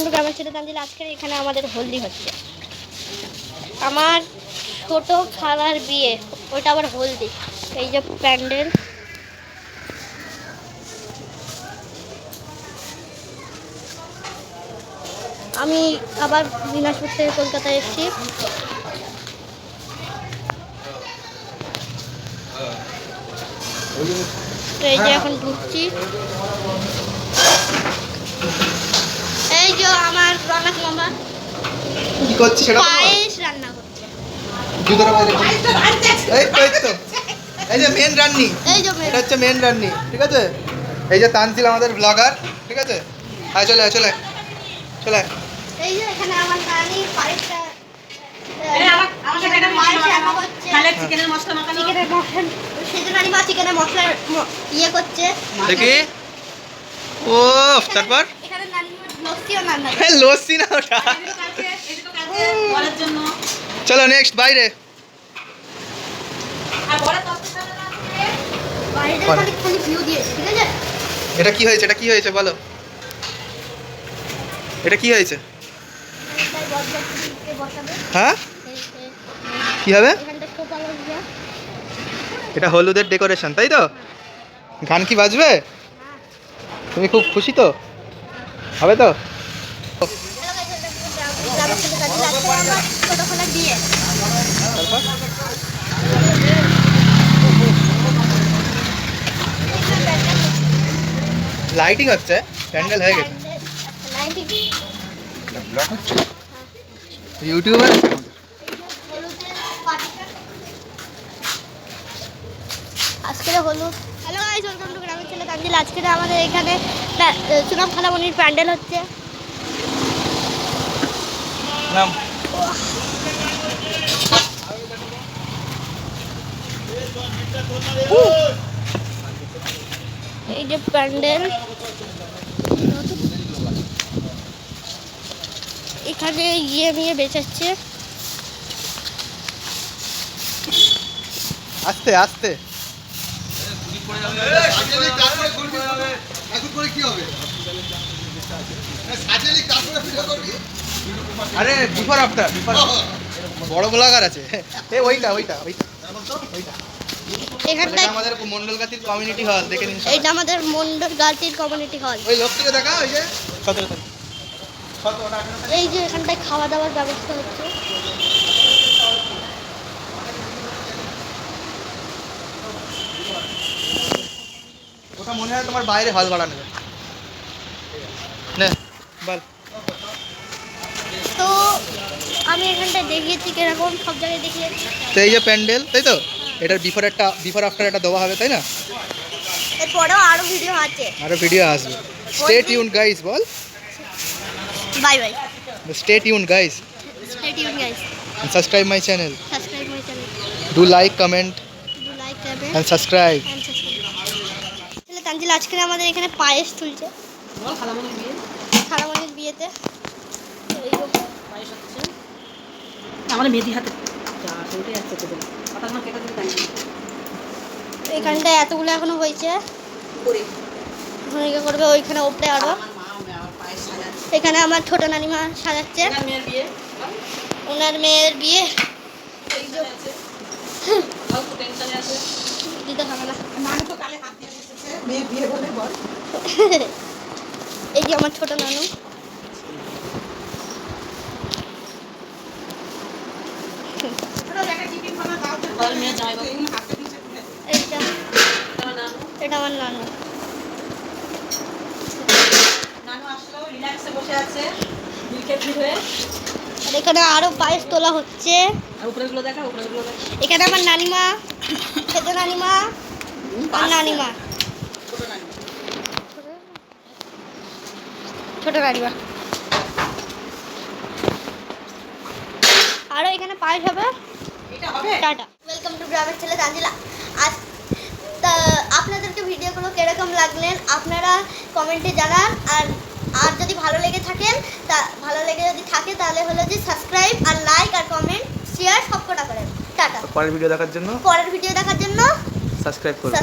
Two গ্রামের ছেলে তানজিল। আজকে এখানে আমাদের হলদি হচ্ছে। আমার ছোট খালার বিয়ে, ওইটা আবার হলদি। এই যে প্যান্ডেল, আমি আবার দিনাজপুর থেকে কলকাতায় এসেছি। এই যে এখন ঢুকছি। এই যে আমার রনক মামা কি করছিস সেটা পায়েস রান্না করছে। জুতোর বাইরে এই তো এই যে মেন রান্নি, এই যে এটা হচ্ছে মেন রান্নি, ঠিক আছে। এই যে তানজিল আমাদের ব্লগার, ঠিক আছে। আয় চলে আয় চলে চলে। এই যে এখানে আমার নানি পায়েসটা চিকেনের মশলা ইয়ে করছে দেখি। ও তারপর এখানে নানি লস্যিও রান্না হ্যাঁ লস্যি না ওটা। চলো নেক্সট বাইরে। এটা কি হয়েছে, এটা কি হয়েছে বলো, এটা কি হয়েছে? হ্যাঁ কি হবে? এটা হলুদের ডেকোরেশন, তাই তো? গান কি বাজবে? তুমি খুব খুশি তো? হবে তো? লাইটিং হচ্ছে, প্যান্ডেল হয়ে গেছে। ইউটিউবার আজকে হলুদ। হ্যালো গাইস, ওয়েলকাম টু গ্রামের ছেলে তানজিল। আজকে আমাদের এখানে সুনাম খালামণির প্যান্ডেল হচ্ছে। নাম এই যে প্যান্ডেল, এখানে ইয়ে নিয়ে বেচাচ্ছে। আস্তে আস্তে। আরে বিফোর আফটার, বড় ব্লগার আছে। ওইটা ওইটা ওইটা ওইটা এখানটা আমাদের মন্ডলগাতির কমিউনিটি হল, দেখে নিন। এইটা আমাদের মন্ডলগাতির কমিউনিটি হল। ওই লোকটাকে দেখা, ওই যে 17 তারিখ। এই যে এখানটায় খাওয়া দাওয়ার ব্যবস্থা হচ্ছে। ওটা মনে হয় তোমার বাইরে হল ভাড়া নেবে। নে বল। তো আমি এখানটায় দেখিয়েছি কিরকম, সব জায়গায় দেখিয়েছি। তো এই যে প্যান্ডেল, তাই তো? এটার বিফোর আফটার একটা দেওয়া হবে, তাই না? এরপরেও আরো ভিডিও আছে, আরো ভিডিও আসবে। স্টে টিউনড গাইস, বল bye bye. Stay tuned guys, stay tune guys, subscribe my channel, subscribe my channel, do like comment do like comment and subscribe. And subscribe. তাহলে তানজিল আজকে আমাদের এখানে পায়েস তুলছে খালামণির বিয়েতে। এই যে পায়েস হচ্ছে আমার মেহেদি হাতে ওটাই আসছে তো কথা কেটে দিতে জানি এখানটায় এতগুলো এখনো হয়েছে, করে ওইখানে করবে ওইখানে ওপরে আরো। আমার মা আমার পায়েস সাজাচ্ছে। এখানে আমার ছোট নানিমা সাজাচ্ছে আমার মেয়ের বিয়ে, ওনার মেয়ের বিয়ে। টেনশনে আছে, আর তো টেনশনে আছে। দিতে হবে না। নানু তো কালে হাত দিয়ে এসেছে মেয়ের বিয়ে বলে বল। এই যে আমার ছোট নানু। আর মেয়ে জামাই বাবু হাতে দিয়েছে তুলে। এইটা আমার নানু এটা আমার নানু। নানু আসলো রিল্যাক্সে বসে আছে মিল্কেট হয়ে। আর এখানে আরো পায়েস তোলা হচ্ছে। আর উপরেগুলো দেখা, উপরেগুলো দেখা। এখানে আমার নানিমা, ছোট নানিমা আর নানিমা, ছোট নানু ছোট নানিমা। আরো এখানে পায়েস হবে। এটা হবে। টাটা। ওয়েলকাম টু গ্রামের ছেলে তানজিলা। আজ আপনাদেরকে ভিডিওগুলো কিরকম লাগলেন আপনারা কমেন্টে জানান। আর যদি ভালো লেগে থাকেন, ভালো লেগে যদি থাকে তাহলে হলো যে সাবস্ক্রাইব আর লাইক আর কমেন্ট শেয়ার সব কটা করেন। টাটা। পরের ভিডিও দেখার জন্য সাবস্ক্রাইব করুন।